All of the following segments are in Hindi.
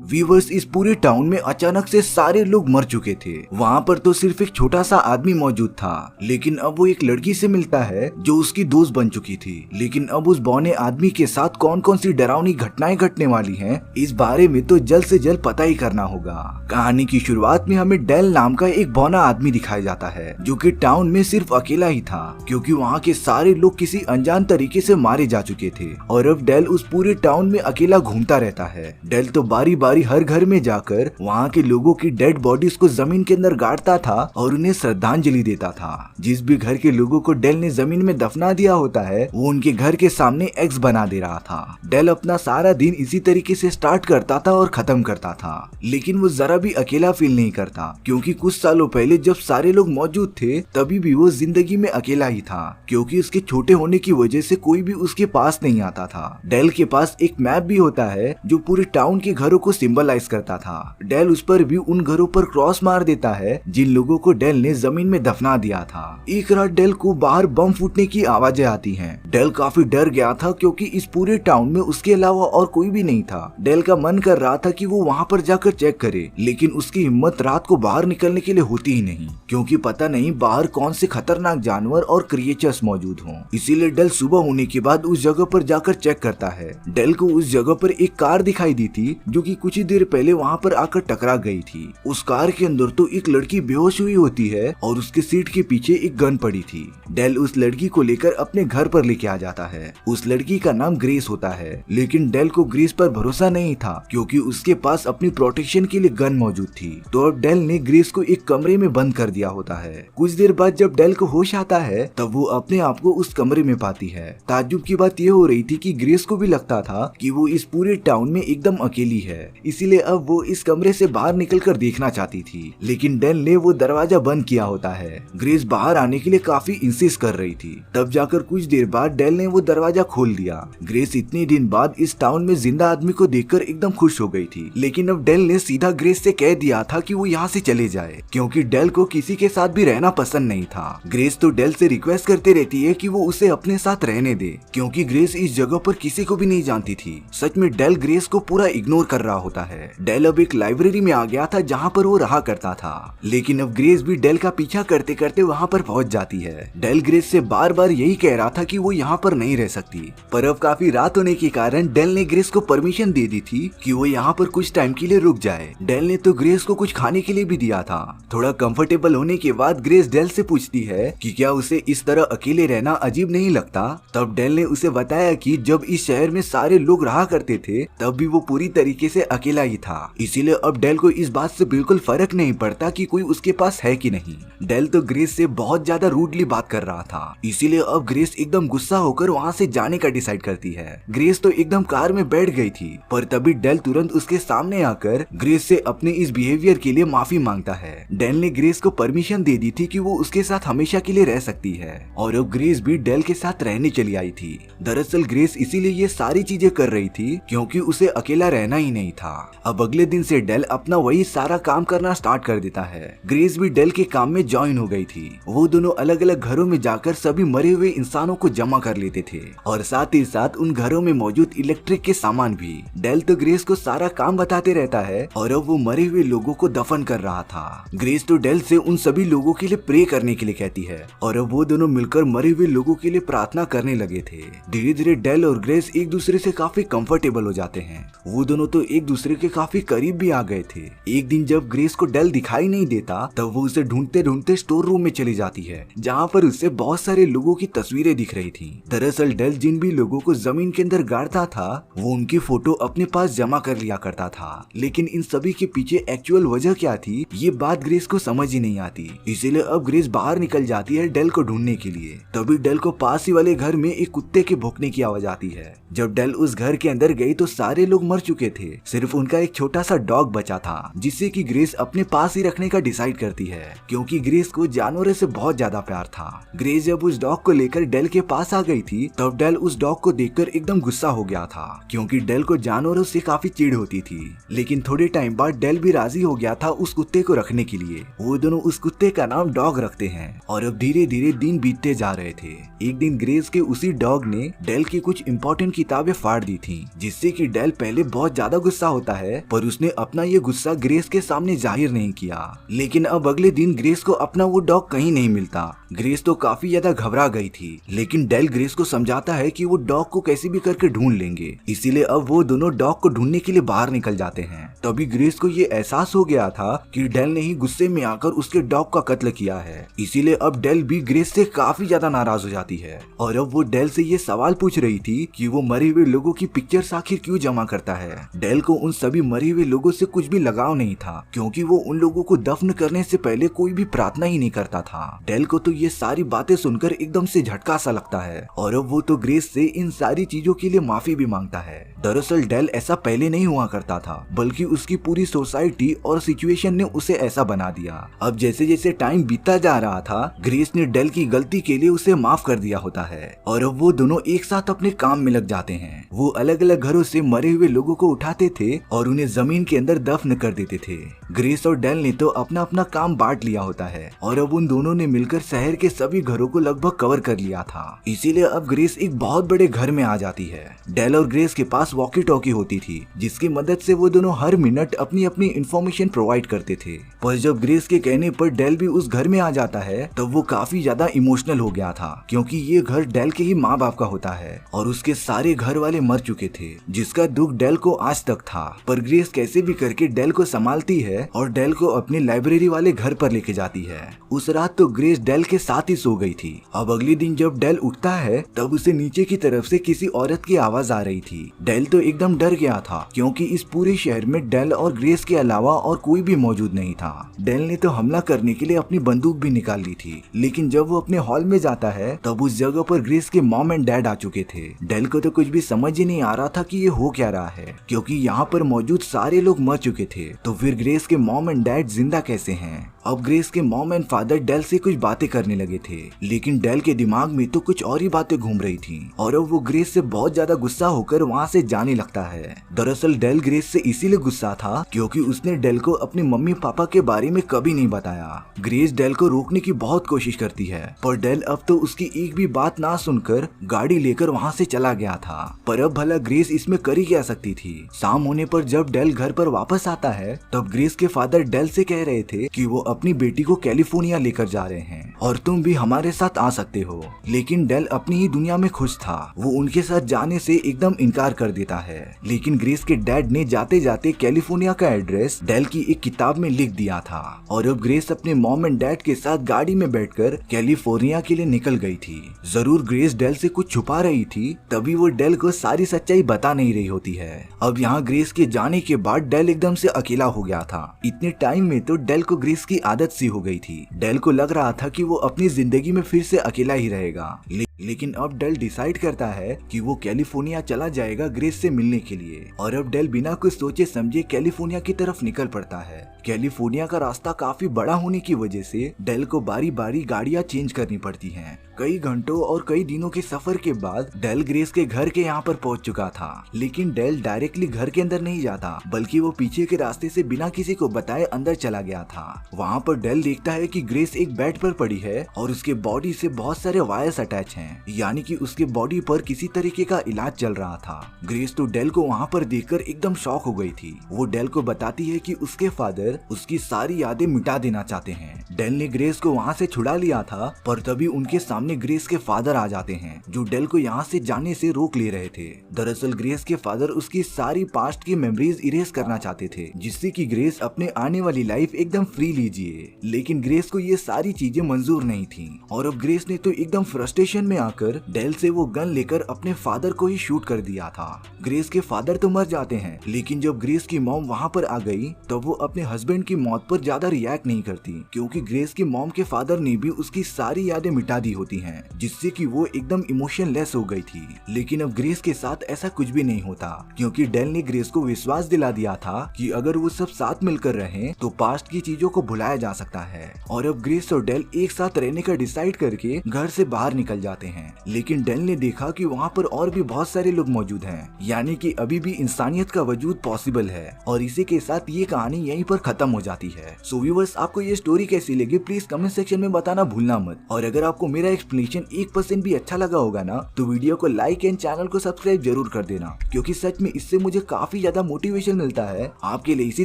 वीवर्स, इस पूरे टाउन में अचानक से सारे लोग मर चुके थे। वहाँ पर तो सिर्फ एक छोटा सा आदमी मौजूद था, लेकिन अब वो एक लड़की से मिलता है जो उसकी दोस्त बन चुकी थी। लेकिन अब उस बौने आदमी के साथ कौन कौन सी डरावनी घटनाएं घटने वाली हैं, इस बारे में तो जल्द से जल्द पता ही करना होगा। कहानी की शुरुआत में हमें डेल नाम का एक बौना आदमी दिखाया जाता है, जो कि टाउन में सिर्फ अकेला ही था, क्योंकि वहाँ के सारे लोग किसी अनजान तरीके से मारे जा चुके थे। और अब डेल उस पूरे टाउन में अकेला घूमता रहता है। डेल तो बारी बारी हर घर में जाकर वहाँ के लोगों की डेड बॉडीज को जमीन के अंदर गाड़ता था और उन्हें श्रद्धांजलि देता था। जिस भी घर के लोगों को डेल ने जमीन में दफना दिया होता है, वो उनके घर के सामने एक्स बना दे रहा था। डेल अपना सारा दिन इसी तरीके से स्टार्ट करता था और खत्म करता था, लेकिन वो जरा भी अकेला फील नहीं करता, क्योंकि कुछ सालों पहले जब सारे लोग मौजूद थे तभी भी वो जिंदगी में अकेला ही था, क्योंकि उसके छोटे होने की वजह से कोई भी उसके पास नहीं आता था। डेल के पास एक मैप भी होता है जो पूरे टाउन के घरों को सिंबलाइज करता था। डेल उस पर भी उन घरों पर क्रॉस मार देता है जिन लोगों को डेल ने जमीन में दफना दिया था। एक रात डेल को बाहर बम फूटने की आवाजें आती हैं। डेल काफी डर गया था, क्योंकि इस पूरे टाउन में उसके अलावा और कोई भी नहीं था। डेल का मन कर रहा था कि वो वहाँ पर जाकर चेक करे, लेकिन उसकी हिम्मत रात को बाहर निकलने के लिए होती ही नहीं, क्योंकि पता नहीं बाहर कौन से खतरनाक जानवर और क्रिएचर्स मौजूद हों। इसीलिए डेल सुबह होने के बाद उस जगह पर जाकर चेक करता है। डेल को उस जगह पर एक कार दिखाई दी थी, जो कि कुछ ही देर पहले वहाँ पर आकर टकरा गई थी। उस कार के अंदर तो एक लड़की बेहोश हुई होती है और उसके सीट के पीछे एक गन पड़ी थी। डेल उस लड़की को लेकर अपने घर पर लेके आ जाता है। उस लड़की का नाम ग्रेस होता है, लेकिन डेल को ग्रेस पर भरोसा नहीं था, क्योंकि उसके पास अपनी प्रोटेक्शन के लिए गन मौजूद थी। तो अब डेल ने ग्रेस को एक कमरे में बंद कर दिया होता है। कुछ देर बाद जब डेल को होश आता है, तब वो अपने आप को उस कमरे में पाती है। ताज्जुब की बात यह हो रही थी कि ग्रेस को भी लगता था कि वो इस पूरे टाउन में एकदम अकेली है, इसीलिए अब वो इस कमरे से बाहर निकलकर देखना चाहती थी, लेकिन डेल ने वो दरवाजा बंद किया होता है। ग्रेस बाहर आने के लिए काफी इंसिस्ट कर रही थी। तब जाकर कुछ देर बाद डेल ने वो दरवाजा खोल दिया। ग्रेस इतने दिन बाद इस टाउन में जिंदा आदमी को देखकर एकदम खुश हो गई थी, लेकिन अब डेल ने सीधा ग्रेस से कह दिया था कि वो यहाँ से चले जाए, क्योंकि डेल को किसी के साथ भी रहना पसंद नहीं था। ग्रेस तो डेल से रिक्वेस्ट करती रहती है कि वो उसे अपने साथ रहने दे, क्योंकि ग्रेस इस जगह पर किसी को भी नहीं जानती थी। सच में डेल ग्रेस को पूरा इग्नोर कर रहा होता है। डेल अब एक लाइब्रेरी में आ गया था जहाँ पर वो रहा करता था, लेकिन अब ग्रेस भी डेल का पीछा करते करते वहाँ पर पहुँच जाती है। डेल ग्रेस से बार बार यही कह रहा था कि वो यहाँ पर नहीं रह सकती, पर अब काफी रात होने के कारण डेल ने ग्रेस को परमिशन दे दी थी कि वो यहाँ पर कुछ टाइम के लिए रुक जाए। डेल ने तो ग्रेस को कुछ खाने के लिए भी दिया था। थोड़ा कंफर्टेबल होने के बाद ग्रेस डेल से पूछती है कि क्या उसे इस तरह अकेले रहना अजीब नहीं लगता। तब डेल ने उसे बताया कि जब इस शहर में सारे लोग रहा करते थे, तब भी वो पूरी तरीके से अकेला ही था, इसीलिए अब डेल को इस बात से बिल्कुल फर्क नहीं पड़ता कि कोई उसके पास है कि नहीं। डेल तो ग्रेस से बहुत ज्यादा रूडली बात कर रहा था, इसीलिए अब ग्रेस एकदम गुस्सा होकर वहाँ से जाने का डिसाइड करती है। ग्रेस तो एकदम कार में बैठ गई थी, पर तभी डेल तुरंत उसके सामने आकर ग्रेस से अपने इस बिहेवियर के लिए माफी मांगता है। डेल ने ग्रेस को परमिशन दे दी थी कि वो उसके साथ हमेशा के लिए रह सकती है, और अब ग्रेस भी डेल के साथ रहने चली आई थी। दरअसल ग्रेस इसीलिए ये सारी चीजें कर रही थी क्योंकि उसे अकेला रहना ही नहीं था। अब अगले दिन से डेल अपना वही सारा काम करना स्टार्ट कर देता है। ग्रेस भी डेल के काम में ज्वाइन हो गई थी। वो दोनों अलग अलग घरों में जाकर सभी मरे हुए इंसानों को जमा कर लेते थे, और साथ ही साथ उन घरों में मौजूद इलेक्ट्रिक के सामान भी। डेल तो ग्रेस को सारा काम बताते रहता है, और अब वो मरे हुए लोगों को दफन कर रहा था। ग्रेस तो डेल से उन सभी लोगों के लिए प्रे करने के लिए कहती है, और अब वो दोनों मिलकर मरे हुए लोगों के लिए प्रार्थना करने लगे थे। धीरे धीरे डेल और ग्रेस एक दूसरे से काफी कंफर्टेबल हो जाते हैं। वो दोनों तो एक दूसरे के काफी करीब भी आ गए थे। एक दिन जब ग्रेस को डेल दिखाई नहीं देता, तब वो उसे ढूंढते ढूंढते स्टोर रूम में चली जाती है, जहाँ पर उससे बहुत सारे लोगों की तस्वीरें दिख रही थी। दरअसल डेल जिन भी लोगों को जमीन के अंदर गाड़ता था, वो उनकी फोटो अपने पास जमा कर लिया करता था, लेकिन इन सभी के पीछे एक्चुअल वजह क्या थी, ये बात ग्रेस को समझ ही नहीं आती। इसीलिए अब ग्रेस बाहर निकल जाती है डेल को ढूंढने के लिए। तभी डेल को पास ही वाले घर में एक कुत्ते के भौंकने की आवाज आती है। जब डेल उस घर के अंदर गई तो सारे लोग मर चुके थे, सिर्फ उनका एक छोटा सा डॉग बचा था, जिससे कि ग्रेस अपने पास ही रखने का डिसाइड करती है, क्योंकि ग्रेस को जानवरों से बहुत ज्यादा प्यार था। ग्रेस जब उस डॉग को लेकर डेल के पास आ गई थी, तब डेल उस डॉग को देखकर एकदम गुस्सा हो गया था, क्योंकि डेल को जानवरों से काफी चिढ़ होती थी। लेकिन थोड़े टाइम बाद डेल भी राजी हो गया था उस कुत्ते को रखने के लिए। वो दोनों उस कुत्ते का नाम डॉग रखते हैं, और अब धीरे धीरे दिन बीतते जा रहे थे। एक दिन ग्रेस के उसी डॉग ने डेल की कुछ इंपॉर्टेंट किताबें फाड़ दी थी, जिससे कि डेल पहले बहुत ज्यादा गुस्सा होता है, पर उसने अपना ये गुस्सा ग्रेस के सामने जाहिर नहीं किया। लेकिन अब अगले दिन ग्रेस को अपना वो डॉग कहीं नहीं मिलता। ग्रेस तो काफी ज्यादा घबरा गई थी, लेकिन डेल ग्रेस को समझाता है कि वो डॉग को कैसे भी करके ढूंढ लेंगे। इसीलिए अब वो दोनों डॉग को ढूंढने के लिए बाहर निकल जाते हैं। तभी ग्रेस को ये एहसास हो गया था कि डेल ने ही गुस्से में आकर उसके डॉग का कत्ल किया है। इसीलिए अब डेल भी ग्रेस से काफी ज्यादा नाराज हो जाती है और अब वो डेल से ये सवाल पूछ रही थी कि वो मरे हुए लोगों की पिक्चर्स आखिर क्यों जमा करता है। डेल को उन सभी मरे हुए लोगों से कुछ भी लगाव नहीं था, क्योंकि वो उन लोगों को दफन करने से पहले कोई भी प्रार्थना ही नहीं करता था। डेल को तो ये सारी बातें सुनकर एकदम से झटका सा लगता है और अब वो तो ग्रेस से इन सारी चीजों के लिए माफी भी मांगता है। दरअसल डेल ऐसा पहले नहीं हुआ करता था, बल्कि उसकी पूरी सोसाइटी और सिचुएशन ने उसे ऐसा बना दिया। अब जैसे जैसे टाइम बीतता जा रहा था, ग्रेस ने डेल की गलती के लिए उसे माफ कर दिया होता है और अब वो दोनों एक साथ अपने काम में लग जाते हैं। वो अलग अलग घरों से मरे हुए लोगों को उठाते थे और उन्हें जमीन के अंदर दफन कर देते थे। ग्रेस और डेल ने तो अपना अपना काम बांट लिया होता है और अब उन दोनों ने मिलकर शहर के सभी घरों को लगभग कवर कर लिया था। इसीलिए अब ग्रेस एक बहुत बड़े घर में आ जाती है। डेल और ग्रेस के पास वॉकी टॉकी होती थी, जिसकी मदद से वो दोनों हर मिनट अपनी अपनी इंफॉर्मेशन प्रोवाइड करते थे। पर जब ग्रेस के कहने पर डेल भी उस घर में आ जाता है, तब वो काफी ज्यादा इमोशनल हो गया था, क्योंकि ये घर डेल के ही माँ बाप का होता है और उसके सारे घर वाले मर चुके थे, जिसका दुख डेल को आज तक था। पर ग्रेस कैसे भी करके डेल को संभालती है और डेल को अपने लाइब्रेरी वाले घर पर लेके जाती है। उस रात तो ग्रेस डेल के साथ ही सो गई थी। अब अगले दिन जब डेल उठता है, तब उसे नीचे की तरफ से किसी औरत की आवाज आ रही थी। डेल तो एकदम डर गया था, क्योंकि इस पूरे शहर में डेल और ग्रेस के अलावा और कोई भी मौजूद नहीं था। डेल ने तो हमला करने के लिए अपनी बंदूक भी निकाल ली थी, लेकिन जब वो अपने हॉल में जाता है, तब उस जगह पर ग्रेस के मॉम एंड डैड आ चुके थे। डेल को तो कुछ भी समझ ही नहीं आ रहा था कि ये हो क्या रहा है, क्योंकि यहाँ पर मौजूद सारे लोग मर चुके थे, तो फिर ग्रेस के मॉम एंड डैड जिंदा कैसे हैं। अब ग्रेस के मॉम एंड फादर डेल से कुछ बातें करने लगे थे, लेकिन डेल के दिमाग में तो कुछ और ही बातें घूम रही थी और अब वो ग्रेस से बहुत ज्यादा गुस्सा होकर वहाँ से जाने लगता है। दरअसल डेल ग्रेस से इसीलिए गुस्सा था क्योंकि उसने डेल को अपने मम्मी पापा के बारे में कभी नहीं बताया। ग्रेस डेल को रोकने की बहुत कोशिश करती है, पर डेल अब तो उसकी एक भी बात ना सुनकर गाड़ी लेकर वहाँ से चला गया था। पर अब भला ग्रेस इसमें कर ही क्या सकती थी। शाम होने पर जब डेल घर पर वापस आता है, तब ग्रेस के फादर डेल से कह रहे थे कि वो अपनी बेटी को कैलिफोर्निया लेकर जा रहे हैं और तुम भी हमारे साथ आ सकते हो। लेकिन डेल अपनी ही दुनिया में खुश था, वो उनके साथ जाने से एकदम इनकार कर देता है। लेकिन ग्रेस के डैड ने जाते जाते कैलिफोर्निया का एड्रेस डेल की एक किताब में लिख दिया था और अब ग्रेस अपने मॉम एंड डैड के साथ गाड़ी में बैठकर कैलिफोर्निया के लिए निकल गई थी। जरूर ग्रेस डेल से कुछ छुपा रही थी, तभी वो डेल को सारी सच्चाई बता नहीं रही होती है। अब यहाँ ग्रेस के जाने के बाद डेल एकदम से अकेला हो गया था। इतने टाइम में तो डेल को ग्रेस की आदत सी हो गई थी। डेल को लग रहा था कि वो अपनी जिंदगी में फिर से अकेला ही रहेगा, लेकिन अब डेल डिसाइड करता है कि वो कैलिफोर्निया चला जाएगा ग्रेस से मिलने के लिए और अब डेल बिना कुछ सोचे समझे कैलिफोर्निया की तरफ निकल पड़ता है। कैलिफोर्निया का रास्ता काफी बड़ा होने की वजह से डेल को बारी बारी गाड़ियां चेंज करनी पड़ती हैं। कई घंटों और कई दिनों के सफर के बाद डेल ग्रेस के घर के यहाँ पर पहुँच चुका था, लेकिन डेल डायरेक्टली घर के अंदर नहीं जाता, बल्कि वो पीछे के रास्ते से बिना किसी को बताए अंदर चला गया था। वहाँ पर डेल देखता है कि ग्रेस एक बेड पर पड़ी है और उसके बॉडी से बहुत सारे वायर्स अटैच हैं, यानी कि उसके बॉडी पर किसी तरीके का इलाज चल रहा था। ग्रेस तो डेल को वहाँ पर देखकर एकदम शॉक हो गई थी। वो डेल को बताती है कि उसके फादर उसकी सारी यादें मिटा देना चाहते हैं। डेल ने ग्रेस को वहाँ से छुड़ा लिया था, पर तभी उनके सामने ग्रेस के फादर आ जाते हैं, जो डेल को यहाँ से जाने से रोक ले रहे थे। दरअसल ग्रेस के फादर उसकी सारी पास्ट की मेमोरीज इरेज करना चाहते थे, जिससे कि ग्रेस अपने आने वाली लाइफ एकदम फ्री लीजिए। लेकिन ग्रेस को ये सारी चीजें मंजूर नहीं थी और अब ग्रेस ने तो एकदम फ्रस्ट्रेशन में आकर डेल से वो गन लेकर अपने फादर को ही शूट कर दिया था। ग्रेस के फादर तो मर जाते हैं, लेकिन जब ग्रेस की मॉम वहाँ पर आ गई, तब वो अपने हस्बैंड की मौत पर ज्यादा रिएक्ट नहीं करती, क्योंकि ग्रेस की मॉम के फादर ने भी उसकी सारी यादें मिटा दी होती हैं, जिससे कि वो एकदम इमोशनलेस हो गई थी। लेकिन अब ग्रेस के साथ ऐसा कुछ भी नहीं होता, क्योंकि डेल ने ग्रेस को विश्वास दिला दिया था कि अगर वो सब साथ मिलकर रहें तो पास्ट की चीजों को भुलाया जा सकता है। और अब ग्रेस और डेल एक साथ रहने का डिसाइड करके घर से बाहर निकल जाते हैं, लेकिन डेल ने देखा कि वहाँ पर और भी बहुत सारे लोग मौजूद हैं, यानी कि अभी भी इंसानियत का वजूद पॉसिबल है। और इसी के साथ ये कहानी यहीं पर खत्म हो जाती है। सो व्यूअर्स, आपको ये स्टोरी कैसी लगी प्लीज कमेंट सेक्शन में बताना भूलना मत। और अगर आपको मेरा एक्सप्लेनेशन 1% भी अच्छा लगा होगा ना, तो वीडियो को लाइक एंड चैनल को सब्सक्राइब जरूर कर देना, क्योंकि सच में इससे मुझे काफी ज्यादा मोटिवेशन मिलता है आपके लिए इसी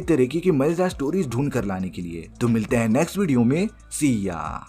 तरीके की मजेदार स्टोरीज ढूंढ कर लाने के लिए। तो मिलते हैं नेक्स्ट वीडियो में, सी या।